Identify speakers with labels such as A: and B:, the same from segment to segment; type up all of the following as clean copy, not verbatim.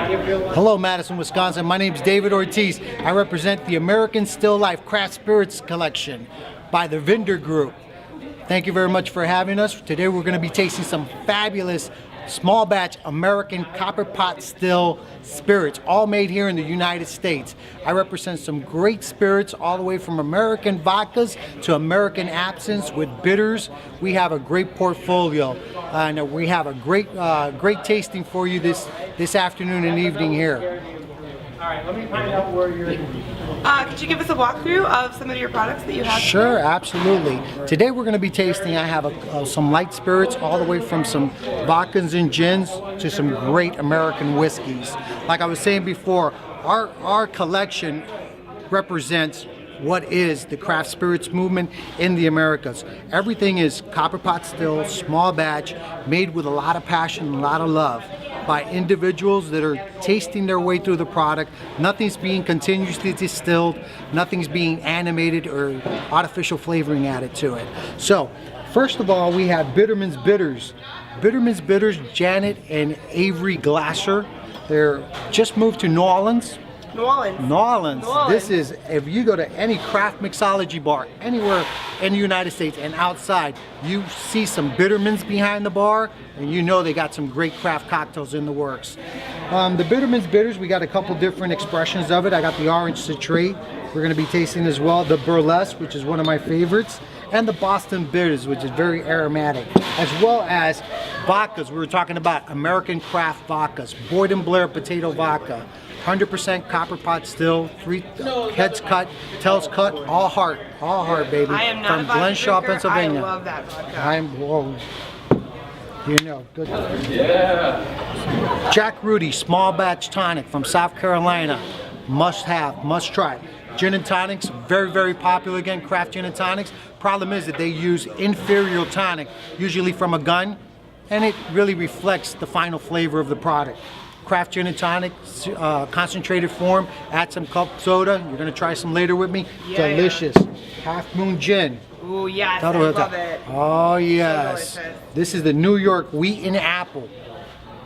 A: Hello, Madison, Wisconsin. My name is David Ortiz. I represent the American Still Life Craft Spirits Collection by the Vendor Group. Thank you very much for having us. Today we're going to be tasting some fabulous small batch American copper pot still spirits, all made here in the United States. I represent some great spirits all the way from American vodkas to American absinthe with bitters. We have a great portfolio and we have a great tasting for you this afternoon and evening here.
B: All right, let me find out where you're...
C: Could you give us a walkthrough of some of your products that you have?
A: Sure, absolutely. Today we're going to be tasting, I have some light spirits all the way from some vodkas and gins to some great American whiskeys. Like I was saying before, our collection represents what is the craft spirits movement in the Americas. Everything is copper pot still, small batch, made with a lot of passion, a lot of love, by individuals that are tasting their way through the product. Nothing's being continuously distilled, nothing's being animated or artificial flavoring added to it. So, first of all, we have Bitterman's Bitters. Bitterman's Bitters, Janet and Avery Glasser. They're just moved to New Orleans.
C: New Orleans.
A: This is, if you go to any craft mixology bar anywhere in the United States and outside, you see some Bittermans behind the bar, and you know they got some great craft cocktails in the works. The Bitterman's Bitters, we got a couple different expressions of it. I got the orange citrate we're going to be tasting as well, the burlesque, which is one of my favorites, and the Boston Bitters, which is very aromatic, as well as vodkas. We were talking about American craft vodkas, Boyd & Blair potato vodka, 100% copper pot still, 3 heads cut, tails cut, all heart, baby.
C: I am not
A: from
C: a vodka
A: Glenshaw,
C: drinker.
A: Pennsylvania.
C: I love that vodka.
A: Whoa. You know, good.
B: Yeah.
A: Jack Rudy small batch tonic from South Carolina. Must have, must try. Gin and tonics, very, very popular again, craft gin and tonics. Problem is that they use inferior tonic, usually from a gun, and it really reflects the final flavor of the product. Craft gin and tonic, concentrated form, add some club soda. You're gonna try some later with me.
C: Yeah,
A: delicious. Half Moon Gin.
C: Ooh, yes, I love it.
A: Oh, yes.
C: So
A: this is the New York Wheat and Apple.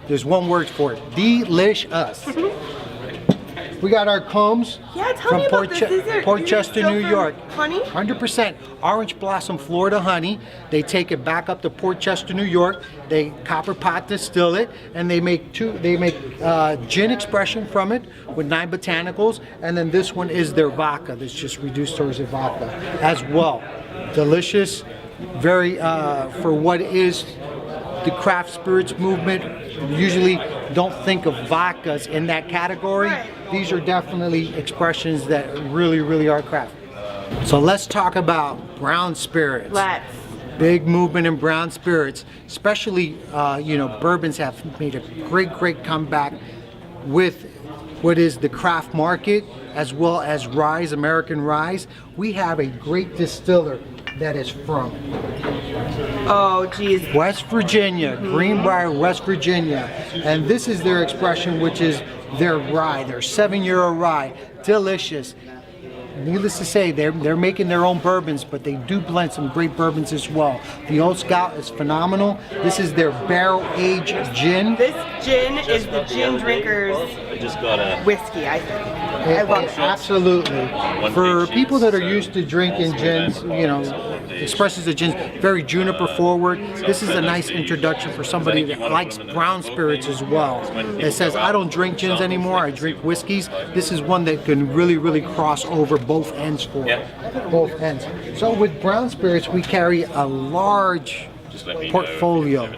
A: There's one word for it. Delicious. We got our combs
C: Yeah, tell me about this.
A: Port Chester, New York.
C: Honey?
A: 100% Orange Blossom, Florida honey. They take it back up to Port Chester, New York. They copper pot distill it, and they make gin expression from it with 9 botanicals, and then this one is their vodka that's just reduced towards a vodka as well. Delicious, very for what is the craft spirits movement. Usually don't think of vodkas in that category.
C: Right.
A: These are definitely expressions that really, really are craft. So let's talk about brown spirits.
C: Let's.
A: Big movement in brown spirits, especially bourbons have made a great comeback with what is the craft market, as well as rye, American rye. We have a great distiller that is from West Virginia, Greenbrier, West Virginia, and this is their expression, which is their rye, their 7-year-old rye. Delicious. Needless to say, they're making their own bourbons, but they do blend some great bourbons as well. The Old Scout is phenomenal. This is their barrel-aged gin.
C: This gin is the gin drinkers whiskey, I think. I love it.
A: Absolutely. For people that are used to drinking gins, expressions of gins, very juniper forward. This is a nice introduction for somebody that likes brown spirits as well. That says, I don't drink gins anymore, I drink whiskeys. This is one that can really cross over both ends for both ends. So with brown spirits, we carry a large portfolio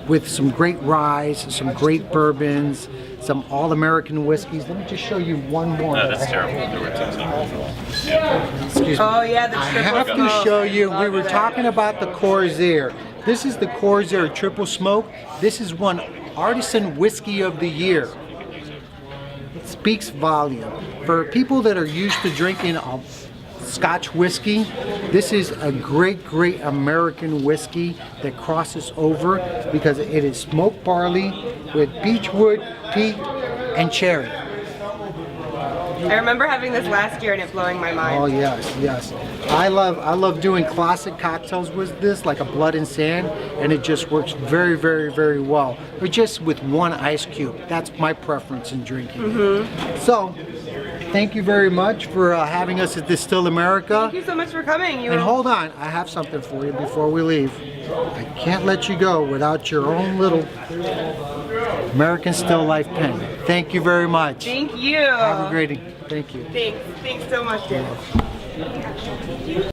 A: with some great rye, some great bourbons, some all-American whiskeys. Let me just show you one more.
B: No, that's terrible.
A: Excuse me.
C: Oh yeah, the
A: I
C: triple
A: have to
C: smoke.
A: show you, we were talking about the Corsair. This is the Corsair Triple Smoke. This is one Artisan Whiskey of the Year. It speaks volume. For people that are used to drinking Scotch whiskey, this is a great American whiskey that crosses over because it is smoked barley with beechwood, peat, and cherry.
C: I remember having this last year and it blowing my mind.
A: Oh yes, yes. I love doing classic cocktails with this, like a blood and sand, and it just works very, very, very well. But just with one ice cube. That's my preference in drinking. So, thank you very much for having us at Distill America.
C: Thank you so much for coming.
A: And hold on, I have something for you before we leave. I can't let you go without your own little American Still Life pen. Thank you very much.
C: Thank you.
A: Have a great evening. Thank you.
C: Thanks. Thanks so much, Jim.